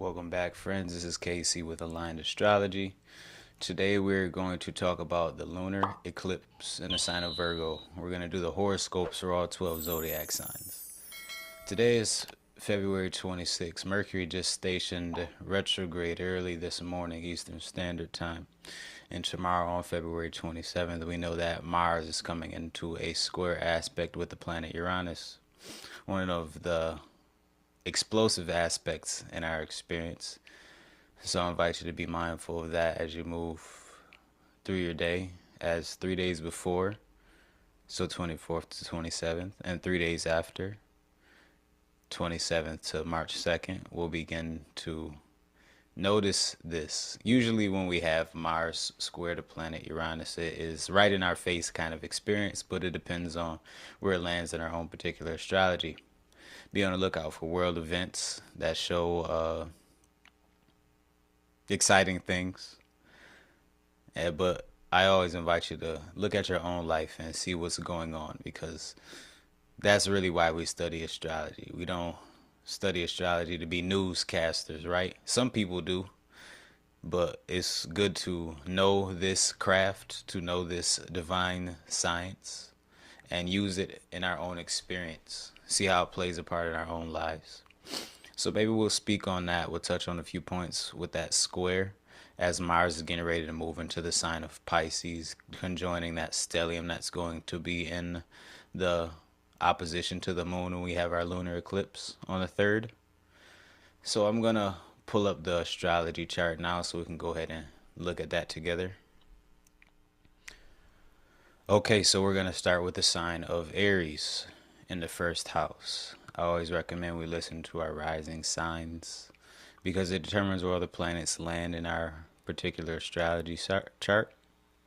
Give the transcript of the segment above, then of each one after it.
Welcome back, friends. This is Casey with Aligned Astrology. Today we're going to talk about the lunar eclipse in the sign of Virgo. We're going to do the horoscopes for all 12 zodiac signs. Today is February 26th. Mercury just stationed retrograde early this morning, Eastern Standard Time. And tomorrow on February 27th, we know that Mars is coming into a square aspect with the planet Uranus. One of the explosive aspects in our experience. So I invite you to be mindful of that as you move through your day, as 3 days before, so 24th to 27th, and 3 days after, 27th to March 2nd, we'll begin to notice this. Usually when we have Mars square to planet Uranus, it is right in our face kind of experience, but it depends on where it lands in our own particular astrology. Be on the lookout for world events that show exciting things. But I always invite you to look at your own life and see what's going on, because that's really why we study astrology. We don't study astrology to be newscasters, right? Some people do, but it's good to know this craft, to know this divine science, and use it in our own experience. See how it plays a part in our own lives. So maybe we'll speak on that. We'll touch on a few points with that square as Mars is getting ready to move into the sign of Pisces, conjoining that stellium that's going to be in the opposition to the moon when we have our lunar eclipse on the 3rd. So I'm going to pull up the astrology chart now so we can go ahead and look at that together. Okay, so we're going to start with the sign of Aries in the first house. I always recommend we listen to our rising signs because it determines where all the planets land in our particular astrology chart.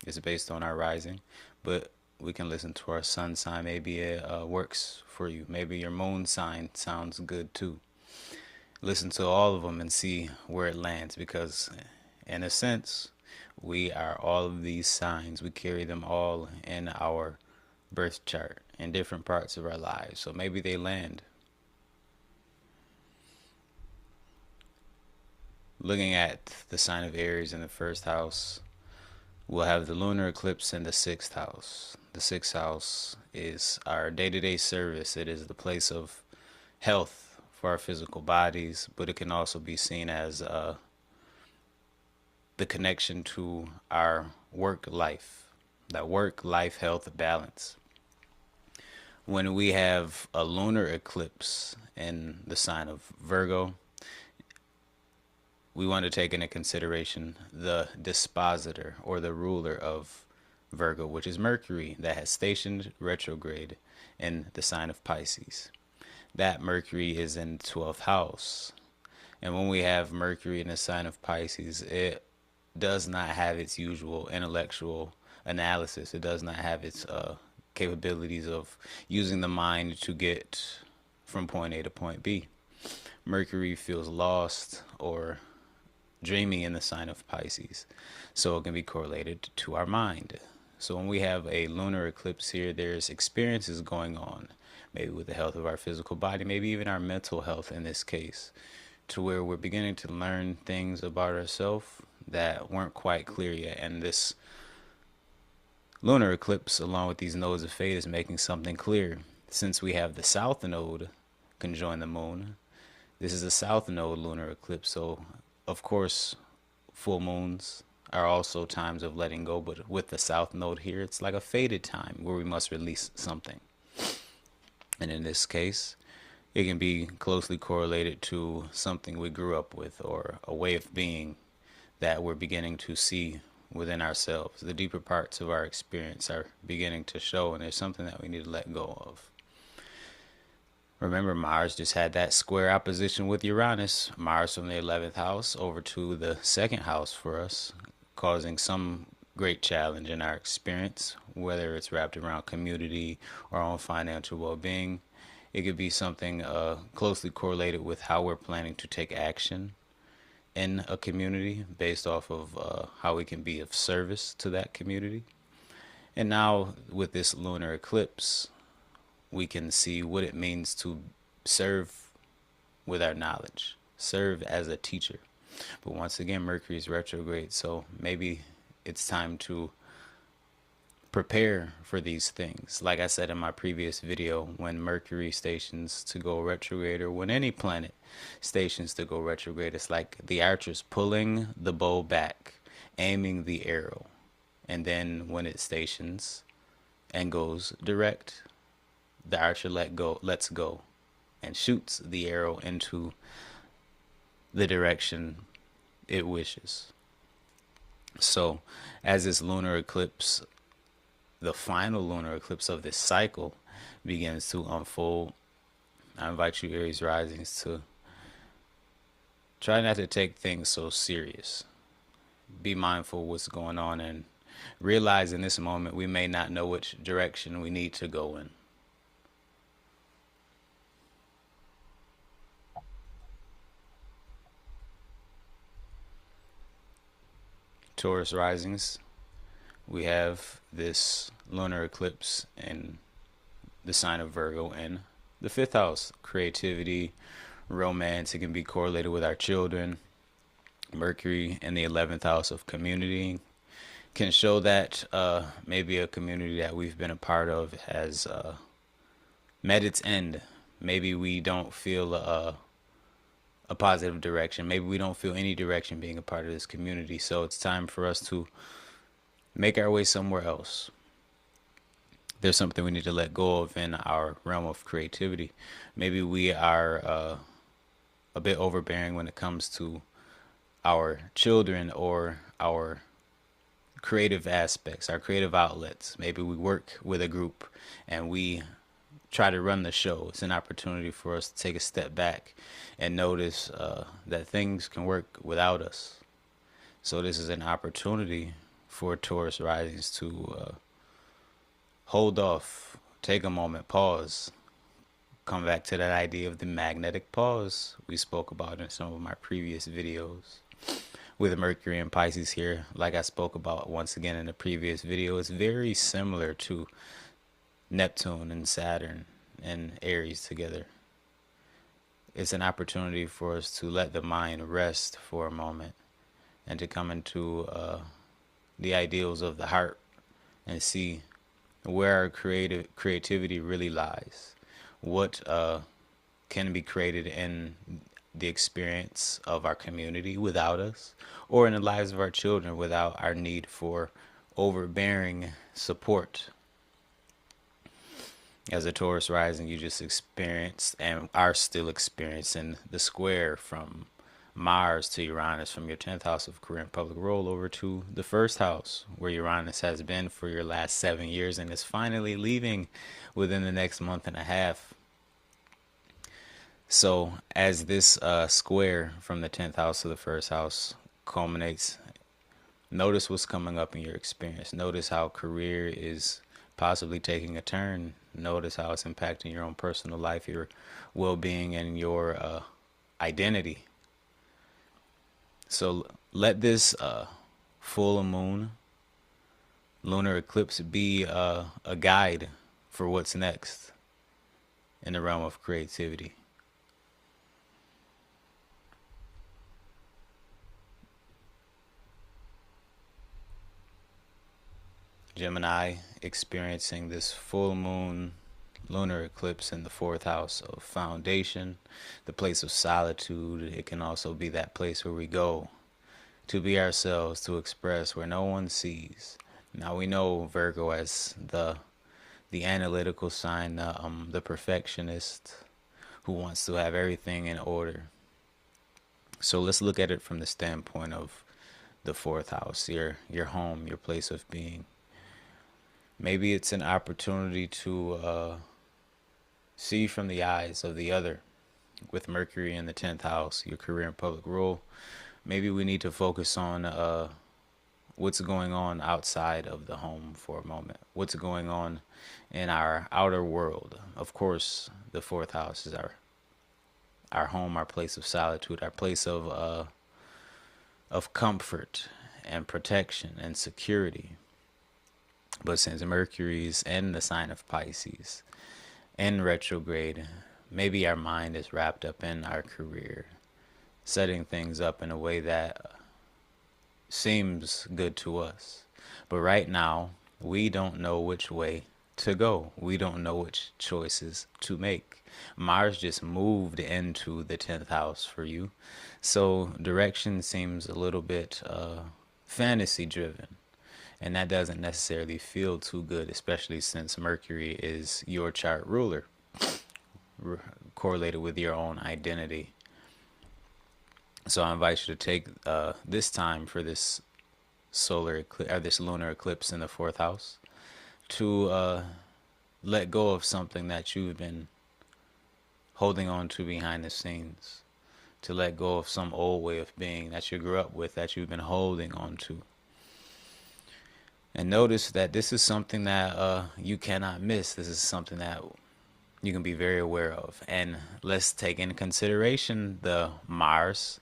It's based on our rising, but we can listen to our sun sign. Maybe it works for you. Maybe your moon sign sounds good too. Listen to all of them and see where it lands, because in a sense, we are all of these signs. We carry them all in our birth chart in different parts of our lives. So maybe they land. Looking at the sign of Aries in the first house, we'll have the lunar eclipse in the 6th house. The 6th house is our day-to-day service. It is the place of health for our physical bodies, but it can also be seen as the connection to our work life, that work-life health balance. When we have a lunar eclipse in the sign of Virgo, we want to take into consideration the dispositor or the ruler of Virgo, which is Mercury, that has stationed retrograde in the sign of Pisces. That Mercury is in the 12th house. And when we have Mercury in the sign of Pisces, it does not have its usual intellectual analysis. It does not have its capabilities of using the mind to get from point A to point B. Mercury feels lost or dreamy in the sign of Pisces, so it can be correlated to our mind. So when we have a lunar eclipse here, there's experiences going on, maybe with the health of our physical body, maybe even our mental health in this case, to where we're beginning to learn things about ourselves that weren't quite clear yet. And this lunar eclipse, along with these nodes of fate, is making something clear. Since we have the south node conjoin the moon, this is a south node lunar eclipse. So, of course, full moons are also times of letting go, but with the south node here, it's like a fated time where we must release something. And in this case, it can be closely correlated to something we grew up with or a way of being that we're beginning to see within ourselves. The deeper parts of our experience are beginning to show, and there's something that we need to let go of. Remember, Mars just had that square opposition with Uranus. Mars from the 11th house over to the 2nd house for us, causing some great challenge in our experience, whether it's wrapped around community or our own financial well-being. It could be something closely correlated with how we're planning to take action in a community based off of how we can be of service to that community. And now with this lunar eclipse, we can see what it means to serve with our knowledge. serve as a teacher. But once again, Mercury is retrograde, so maybe it's time to prepare for these things. Like I said in my previous video, when Mercury stations to go retrograde, or when any planet stations to go retrograde, it's like the archer's pulling the bow back, aiming the arrow. And then when it stations and goes direct, the archer lets go and shoots the arrow into the direction it wishes. So as this lunar eclipse, the final lunar eclipse of this cycle, begins to unfold, I invite you, Aries risings, to try not to take things so serious. Be mindful of what's going on, and realize in this moment we may not know which direction we need to go in. Taurus risings, we have this lunar eclipse in the sign of Virgo in the 5th house. Creativity, romance, it can be correlated with our children. Mercury in the 11th house of community can show that maybe a community that we've been a part of has met its end. Maybe we don't feel a positive direction. Maybe we don't feel any direction being a part of this community. So it's time for us to make our way somewhere else. There's something we need to let go of in our realm of creativity. Maybe we are a bit overbearing when it comes to our children or our creative aspects, our creative outlets. Maybe we work with a group and we try to run the show. It's an opportunity for us to take a step back and notice that things can work without us. So this is an opportunity for Taurus risings to hold off, take a moment, pause, come back to that idea of the magnetic pause we spoke about in some of my previous videos. With Mercury and Pisces here, like I spoke about once again in the previous video, it's very similar to Neptune and Saturn and Aries together. It's an opportunity for us to let the mind rest for a moment and to come into the ideals of the heart and see where our creativity really lies. What can be created in the experience of our community without us, or in the lives of our children without our need for overbearing support. As a Taurus rising, you just experienced and are still experiencing the square from Mars to Uranus, from your 10th house of career and public role over to the 1st house, where Uranus has been for your last 7 years and is finally leaving within the next month and a half. So as this square from the 10th house to the 1st house culminates, notice what's coming up in your experience. Notice how career is possibly taking a turn. Notice how it's impacting your own personal life, your well-being, and your identity. So let this full moon lunar eclipse be a guide for what's next in the realm of creativity. Gemini experiencing this full moon lunar eclipse in the 4th house of foundation, the place of solitude. It can also be that place where we go to be ourselves, to express, where no one sees. Now we know Virgo as the analytical sign, the perfectionist who wants to have everything in order. So let's look at it from the standpoint of the 4th house, your home, your place of being. Maybe it's an opportunity to see from the eyes of the other. With Mercury in the 10th house, your career and public role, maybe we need to focus on what's going on outside of the home for a moment. What's going on in our outer world. Of course, the 4th house is our home, our place of solitude, our place of comfort and protection and security. But since Mercury's in the sign of Pisces, in retrograde, maybe our mind is wrapped up in our career, setting things up in a way that seems good to us. But right now, we don't know which way to go. We don't know which choices to make. Mars just moved into the 10th house for you. So direction seems a little bit fantasy driven. And that doesn't necessarily feel too good, especially since Mercury is your chart ruler, correlated with your own identity. So I invite you to take this time for this solar eclipse, or this lunar eclipse in the fourth house, to let go of something that you've been holding on to behind the scenes, to let go of some old way of being that you grew up with, that you've been holding on to. And notice that this is something that you cannot miss. This is something that you can be very aware of. And let's take into consideration the Mars.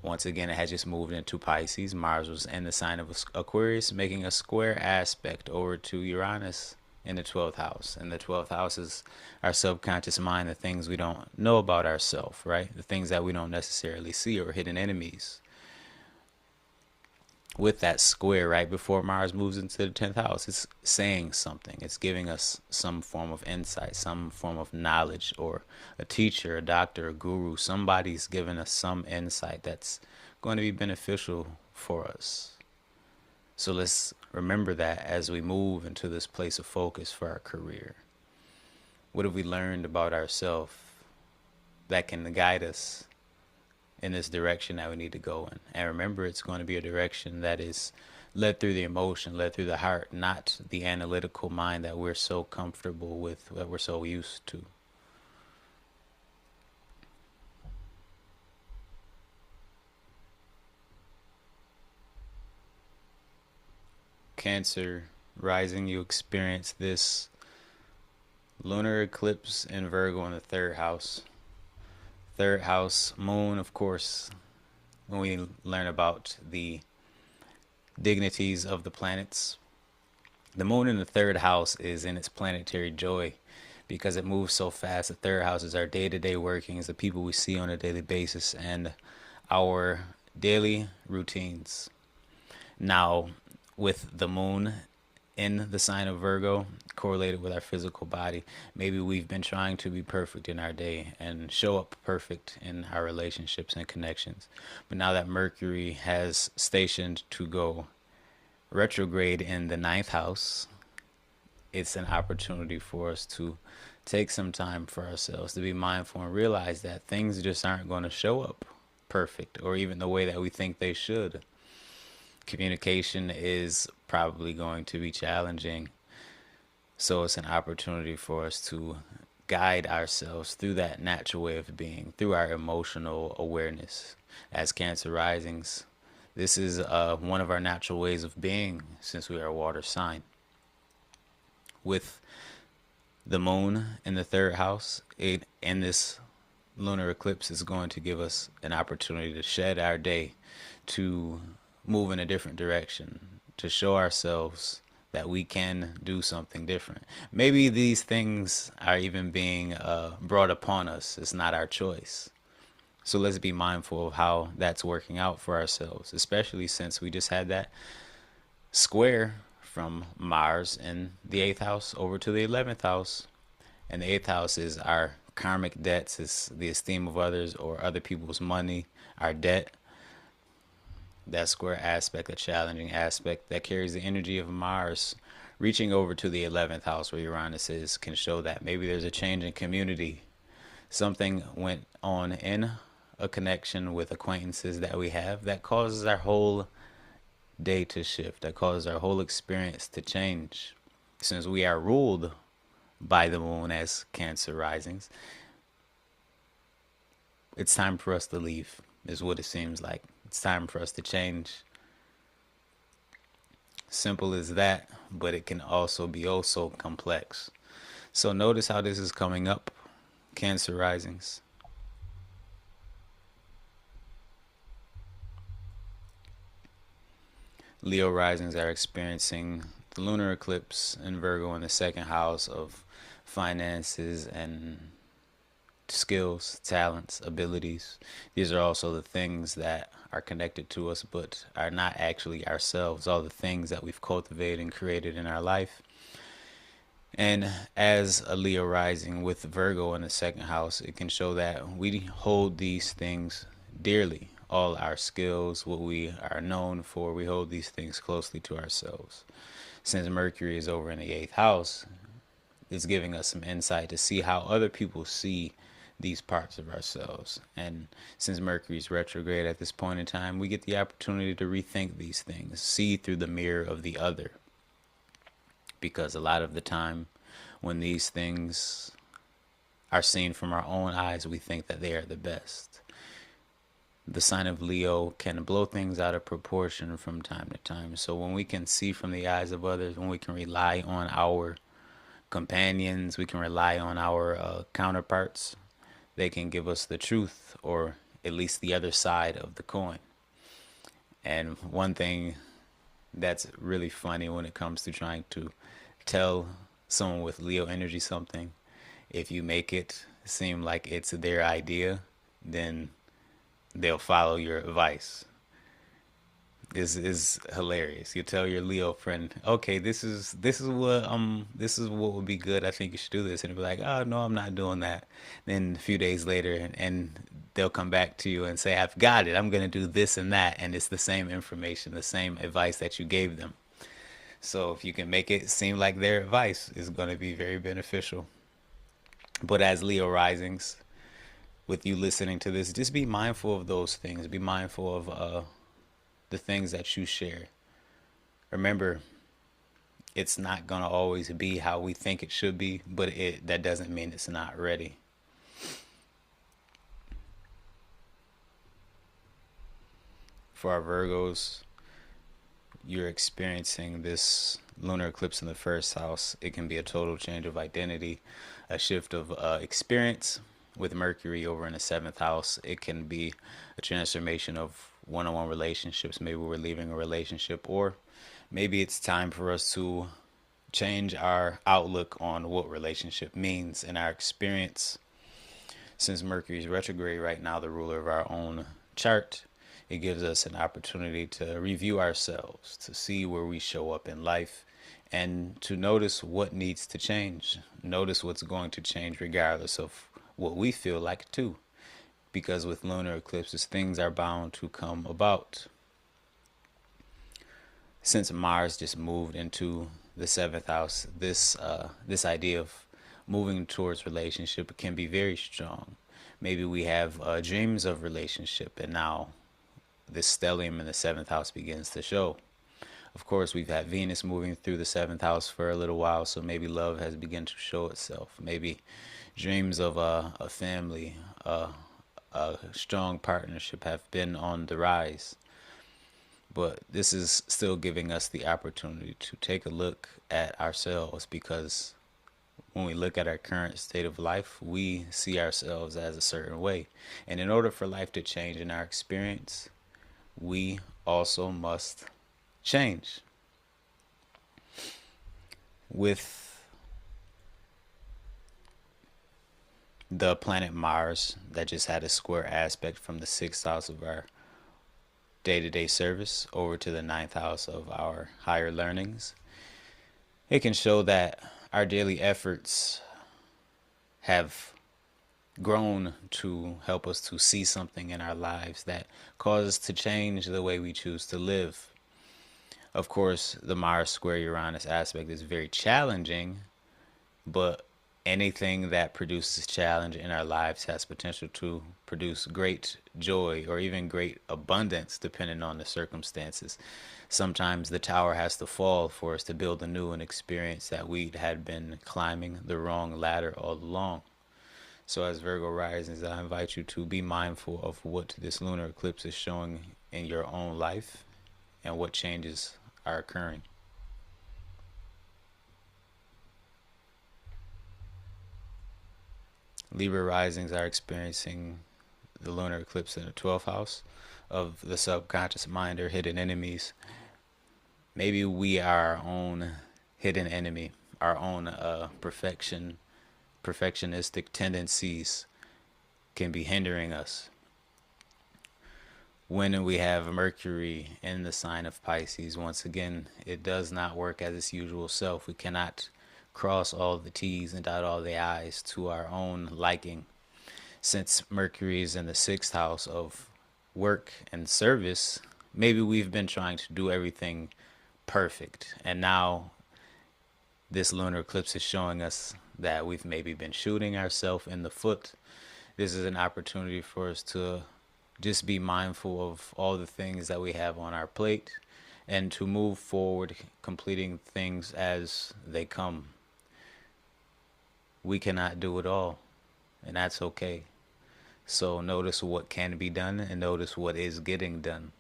Once again, it had just moved into Pisces. Mars was in the sign of Aquarius, making a square aspect over to Uranus in the 12th house. And the 12th house is our subconscious mind, the things we don't know about ourselves, right? The things that we don't necessarily see, or hidden enemies. With that square right before Mars moves into the 10th house, it's saying something. It's giving us some form of insight, some form of knowledge, or a teacher, a doctor, a guru. Somebody's giving us some insight that's going to be beneficial for us. So let's remember that as we move into this place of focus for our career. What have we learned about ourselves that can guide us in this direction that we need to go in? And remember, it's going to be a direction that is led through the emotion, led through the heart, not the analytical mind that we're so comfortable with, that we're so used to. Cancer rising, you experience this lunar eclipse in Virgo in the third house. Third house, moon, of course, when we learn about the dignities of the planets. The moon in the third house is in its planetary joy because it moves so fast. The third house is our day-to-day workings, the people we see on a daily basis, and our daily routines. Now, with the moon in the sign of Virgo, correlated with our physical body, maybe we've been trying to be perfect in our day and show up perfect in our relationships and connections. But now that Mercury has stationed to go retrograde in the ninth house, it's an opportunity for us to take some time for ourselves, to be mindful and realize that things just aren't going to show up perfect, or even the way that we think they should. Communication is probably going to be challenging. So it's an opportunity for us to guide ourselves through that natural way of being, through our emotional awareness. As Cancer risings, this is one of our natural ways of being, since we are a water sign. With the moon in the third house, and this lunar eclipse is going to give us an opportunity to shed our day, to move in a different direction, to show ourselves that we can do something different. Maybe these things are even being brought upon us. It's not our choice. So let's be mindful of how that's working out for ourselves, especially since we just had that square from Mars in the 8th house over to the 11th house. And the 8th house is our karmic debts, it's the esteem of others or other people's money, our debt. That square aspect, a challenging aspect that carries the energy of Mars reaching over to the 11th house where Uranus is, can show that maybe there's a change in community. Something went on in a connection with acquaintances that we have that causes our whole day to shift, that causes our whole experience to change. Since we are ruled by the moon as Cancer risings, it's time for us to leave, is what it seems like. It's time for us to change. Simple as that, but it can also be oh so complex. So notice how this is coming up, Cancer risings. Leo risings are experiencing the lunar eclipse in Virgo in the second house of finances and skills, talents, abilities. These are also the things that are connected to us but are not actually ourselves, all the things that we've cultivated and created in our life. And as a Leo rising with Virgo in the second house, it can show that we hold these things dearly. All our skills, what we are known for, we hold these things closely to ourselves. Since Mercury is over in the eighth house, it's giving us some insight to see how other people see these parts of ourselves. And since Mercury is retrograde at this point in time, we get the opportunity to rethink these things, see through the mirror of the other. Because a lot of the time, when these things are seen from our own eyes, we think that they are the best. The sign of Leo can blow things out of proportion from time to time. So when we can see from the eyes of others, when we can rely on our companions, we can rely on our counterparts, they can give us the truth, or at least the other side of the coin. And one thing that's really funny when it comes to trying to tell someone with Leo energy something, if you make it seem like it's their idea, then they'll follow your advice. Is hilarious. You tell your Leo friend, okay, this is what would be good. I think you should do this, and they'll be like, oh no, I'm not doing that. Then a few days later, and they'll come back to you and say, I've got it. I'm gonna do this and that, and it's the same information, the same advice that you gave them. So if you can make it seem like their advice is going to be very beneficial. But as Leo risings, with you listening to this, just be mindful of those things. Be mindful of the things that you share. Remember, it's not going to always be how we think it should be, but that doesn't mean it's not ready. For our Virgos, you're experiencing this lunar eclipse in the first house. It can be a total change of identity, a shift of experience. With Mercury over in the seventh house, it can be a transformation of one-on-one relationships. Maybe we're leaving a relationship, or maybe it's time for us to change our outlook on what relationship means in our experience. Since Mercury is retrograde right now, the ruler of our own chart, it gives us an opportunity to review ourselves, to see where we show up in life, and to notice what needs to change. Notice what's going to change regardless of what we feel like too. Because with lunar eclipses, things are bound to come about. Since Mars just moved into the seventh house, this idea of moving towards relationship can be very strong. Maybe we have dreams of relationship, and now this stellium in the seventh house begins to show. Of course, we've had Venus moving through the seventh house for a little while, so maybe love has begun to show itself. Maybe dreams of a family, a strong partnership have been on the rise. But this is still giving us the opportunity to take a look at ourselves, because when we look at our current state of life, we see ourselves as a certain way. And in order for life to change in our experience, we also must change. With the planet Mars that just had a square aspect from the sixth house of our day-to-day service over to the ninth house of our higher learnings, it can show that our daily efforts have grown to help us to see something in our lives that causes us to change the way we choose to live. Of course, the Mars square Uranus aspect is very challenging, but anything that produces challenge in our lives has potential to produce great joy or even great abundance, depending on the circumstances. Sometimes the tower has to fall for us to build anew an experience that we had been climbing the wrong ladder all along. So as Virgo risings, I invite you to be mindful of what this lunar eclipse is showing in your own life and what changes are occurring. Libra risings are experiencing the lunar eclipse in the 12th house of the subconscious mind or hidden enemies. Maybe we are our own hidden enemy, our own perfectionistic tendencies can be hindering us. When we have Mercury in the sign of Pisces, once again, it does not work as its usual self. We cannot cross all the T's and dot all the I's to our own liking. Since Mercury is in the sixth house of work and service, maybe we've been trying to do everything perfect. And now this lunar eclipse is showing us that we've maybe been shooting ourselves in the foot. This is an opportunity for us to just be mindful of all the things that we have on our plate and to move forward, completing things as they come. We cannot do it all, and that's okay. So notice what can be done and notice what is getting done.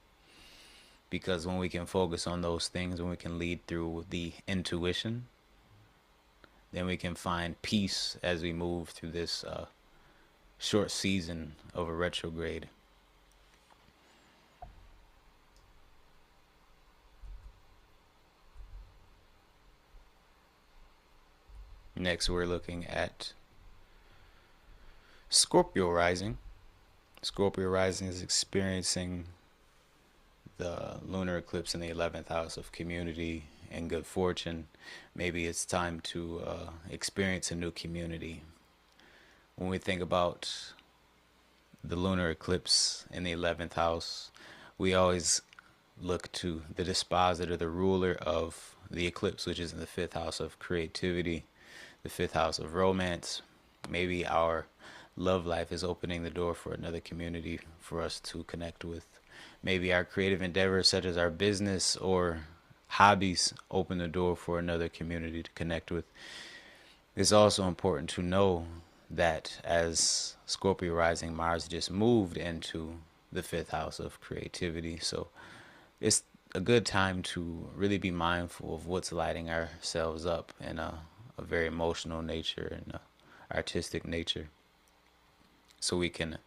Because when we can focus on those things, when we can lead through the intuition, then we can find peace as we move through this short season of a retrograde. Next, we're looking at Scorpio rising. Scorpio rising is experiencing the lunar eclipse in the 11th house of community and good fortune. Maybe it's time to experience a new community. When we think about the lunar eclipse in the 11th house, we always look to the dispositor, the ruler of the eclipse, which is in the 5th house of creativity, the 5th house of romance. Maybe our love life is opening the door for another community for us to connect with. Maybe our creative endeavors, such as our business or hobbies, open the door for another community to connect with. It's also important to know that as Scorpio rising, Mars just moved into the 5th house of creativity. So it's a good time to really be mindful of what's lighting ourselves up in a very emotional nature and artistic nature, so we can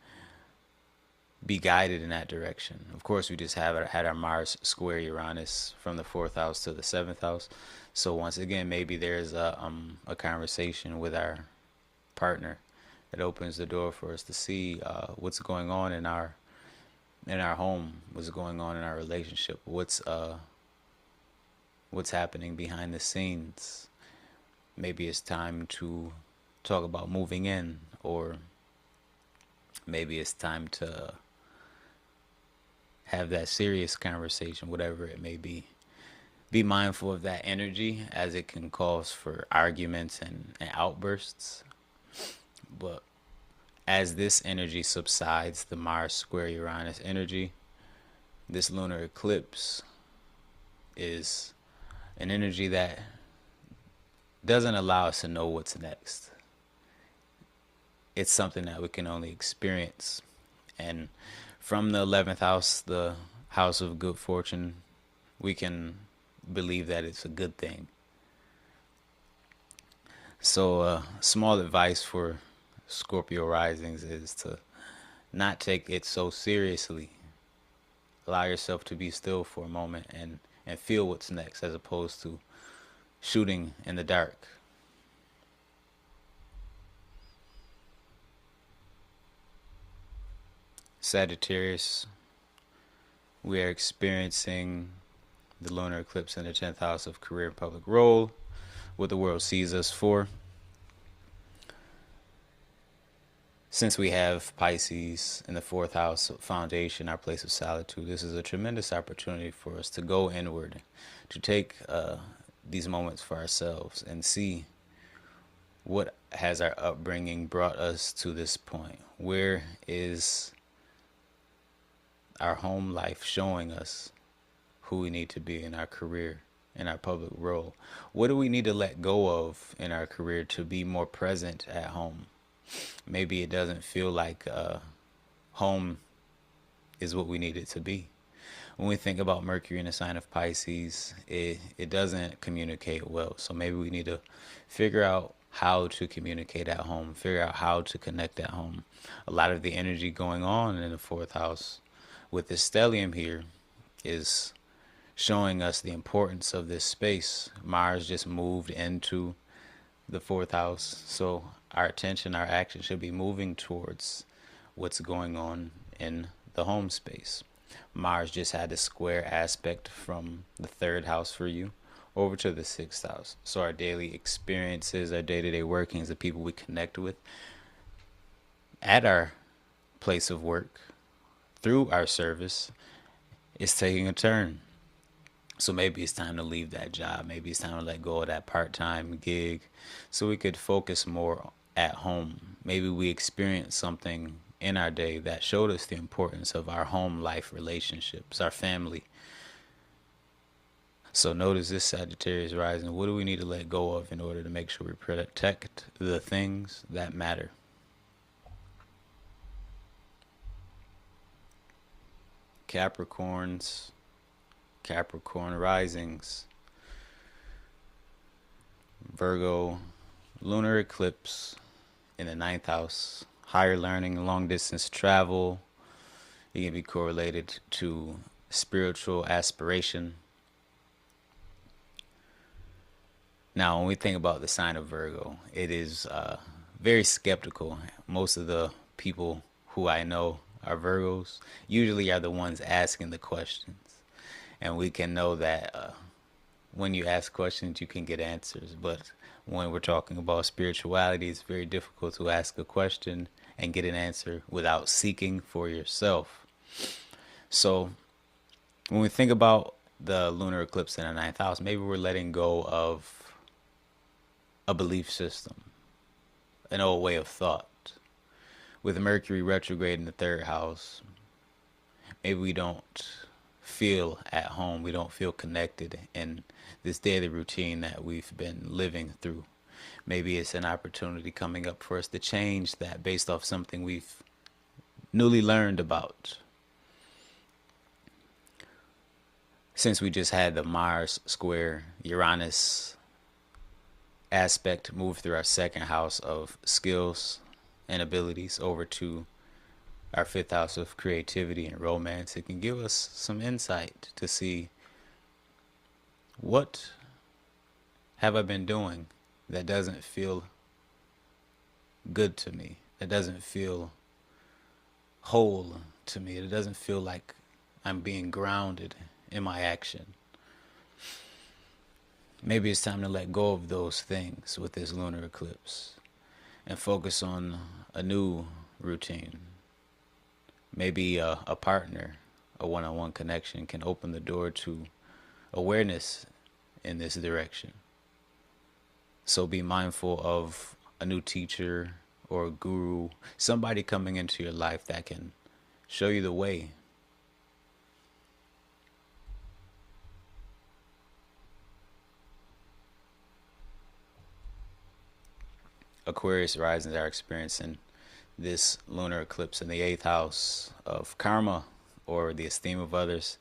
be guided in that direction. Of course, we just had our Mars square Uranus from the 4th house to the 7th house. So once again, maybe there's a conversation with our partner that opens the door for us to see what's going on in our home, what's going on in our relationship, what's happening behind the scenes. Maybe it's time to talk about moving in, or maybe it's time to have that serious conversation, whatever it may be. Be mindful of that energy, as it can cause for arguments and outbursts. But as this energy subsides, the Mars square Uranus energy, this lunar eclipse is an energy that doesn't allow us to know what's next. It's something that we can only experience. And from the 11th house, the house of good fortune, we can believe that it's a good thing. So small advice for Scorpio risings is to not take it so seriously. Allow yourself to be still for a moment and feel what's next, as opposed to shooting in the dark. Sagittarius, we are experiencing the lunar eclipse in the 10th house of career and public role, what the world sees us for. Since we have Pisces in the 4th house, foundation, our place of solitude, this is a tremendous opportunity for us to go inward, to take these moments for ourselves and see what has our upbringing brought us to this point. Where is our home life showing us who we need to be in our career, in our public role? What do we need to let go of in our career to be more present at home? Maybe it doesn't feel like home is what we need it to be. When we think about Mercury in the sign of Pisces, it doesn't communicate well. So maybe we need to figure out how to communicate at home, figure out how to connect at home. A lot of the energy going on in the 4th house with this stellium here is showing us the importance of this space. Mars just moved into the 4th house, so our attention, our action should be moving towards what's going on in the home space. Mars just had a square aspect from the third house for you over to the sixth house. So our daily experiences, our day-to-day workings, the people we connect with at our place of work through our service is taking a turn. So maybe it's time to leave that job. Maybe it's time to let go of that part-time gig so we could focus more at home. Maybe we experienced something in our day that showed us the importance of our home life relationships, our family. So notice this Sagittarius rising. What do we need to let go of in order to make sure we protect the things that matter? Capricorns, Capricorn risings, Virgo Lunar Eclipse in the ninth house, higher learning, long distance travel. It can be correlated to spiritual aspiration. Now, when we think about the sign of Virgo, it is very skeptical. Most of the people who I know are Virgos, usually are the ones asking the questions. And we can know that when you ask questions, you can get answers. But when we're talking about spirituality, it's very difficult to ask a question and get an answer without seeking for yourself. So when we think about the lunar eclipse in the ninth house, maybe we're letting go of a belief system, an old way of thought. With Mercury retrograde in the third house, maybe we don't feel at home. We don't feel connected in this daily routine that we've been living through. Maybe it's an opportunity coming up for us to change that based off something we've newly learned about. Since we just had the Mars square Uranus aspect move through our second house of skills and abilities over to our fifth house of creativity and romance, it can give us some insight to see what have I been doing that doesn't feel good to me, that doesn't feel whole to me, it doesn't feel like I'm being grounded in my action. Maybe it's time to let go of those things with this lunar eclipse and focus on a new routine. Maybe a partner, a one-on-one connection can open the door to awareness in this direction. So be mindful of a new teacher or a guru, somebody coming into your life that can show you the way. Aquarius risings are experiencing this lunar eclipse in the eighth house of karma, or the esteem of others.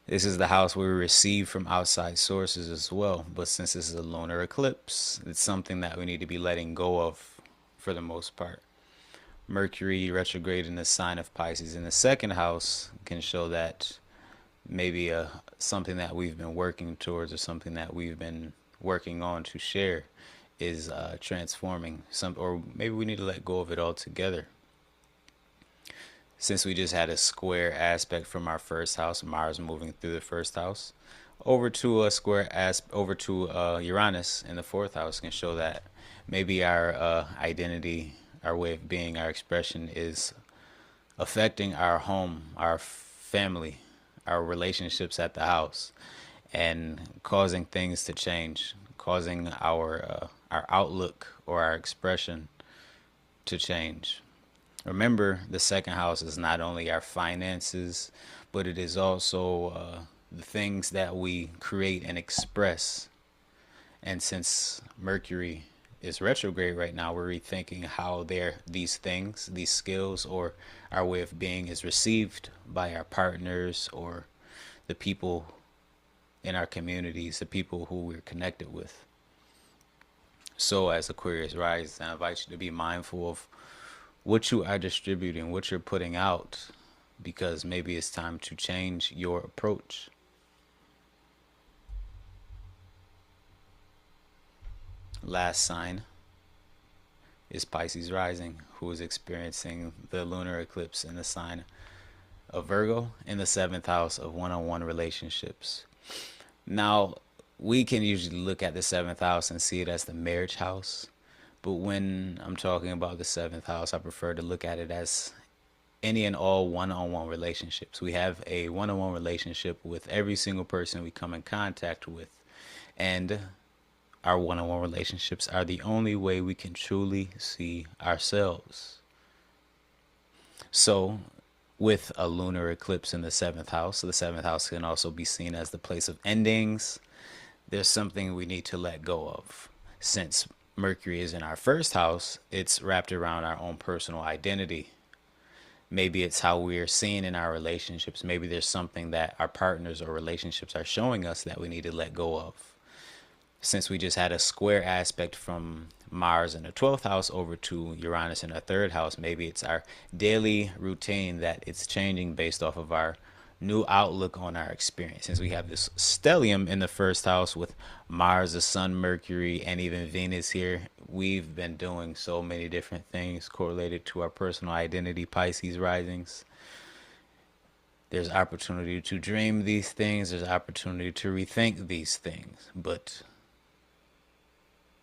This is the house where we receive from outside sources as well. But since this is a lunar eclipse, it's something that we need to be letting go of for the most part. Mercury retrograde in the sign of Pisces in the second house can show that maybe something that we've been working towards or something that we've been working on to share is transforming some, or maybe we need to let go of it altogether. Since we just had a square aspect from our first house, Mars moving through the first house, over to a square over to Uranus in the fourth house can show that maybe our identity, our way of being, our expression is affecting our home, our family, our relationships at the house, and causing things to change, causing our outlook or our expression to change. Remember, the second house is not only our finances, but it is also the things that we create and express. And since Mercury is retrograde right now, we're rethinking how these things, these skills, or our way of being is received by our partners or the people in our communities, the people who we're connected with. So as Aquarius rises, I invite you to be mindful of what you are distributing, what you're putting out, because maybe it's time to change your approach. Last sign is Pisces rising, who is experiencing the lunar eclipse in the sign of Virgo in the 7th house of one-on-one relationships. Now, we can usually look at the 7th house and see it as the marriage house. But when I'm talking about the 7th house, I prefer to look at it as any and all one-on-one relationships. We have a one-on-one relationship with every single person we come in contact with. And our one-on-one relationships are the only way we can truly see ourselves. So, with a lunar eclipse in the 7th house, the 7th house can also be seen as the place of endings. There's something we need to let go of. Since Mercury is in our 1st house, it's wrapped around our own personal identity. Maybe it's how we're seen in our relationships. Maybe there's something that our partners or relationships are showing us that we need to let go of. Since we just had a square aspect from Mars in the 12th house over to Uranus in our 3rd house, maybe it's our daily routine that it's changing based off of our new outlook on our experience. Since we have this stellium in the 1st house with Mars, the Sun, Mercury, and even Venus here, we've been doing so many different things correlated to our personal identity, Pisces risings. There's opportunity to dream these things. There's opportunity to rethink these things. But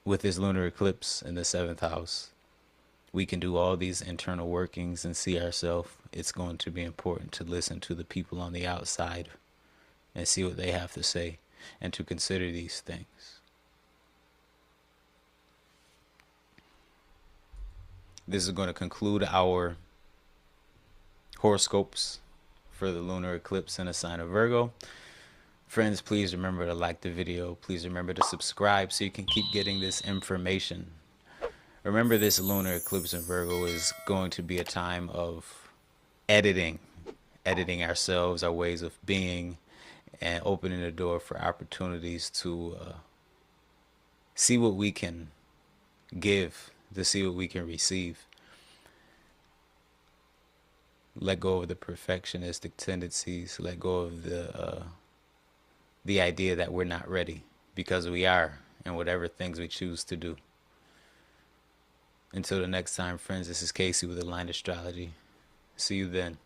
with this lunar eclipse in the 7th house, we can do all these internal workings and see ourselves. It's going to be important to listen to the people on the outside and see what they have to say and to consider these things. This is going to conclude our horoscopes for the lunar eclipse in the sign of Virgo. Friends, please remember to like the video. Please remember to subscribe so you can keep getting this information. Remember, this lunar eclipse in Virgo is going to be a time of editing ourselves, our ways of being, and opening the door for opportunities to see what we can give, to see what we can receive. Let go of the perfectionistic tendencies. Let go of the idea that we're not ready, because we are, in whatever things we choose to do. Until the next time, friends, this is Casey with Aligned Astrology. See you then.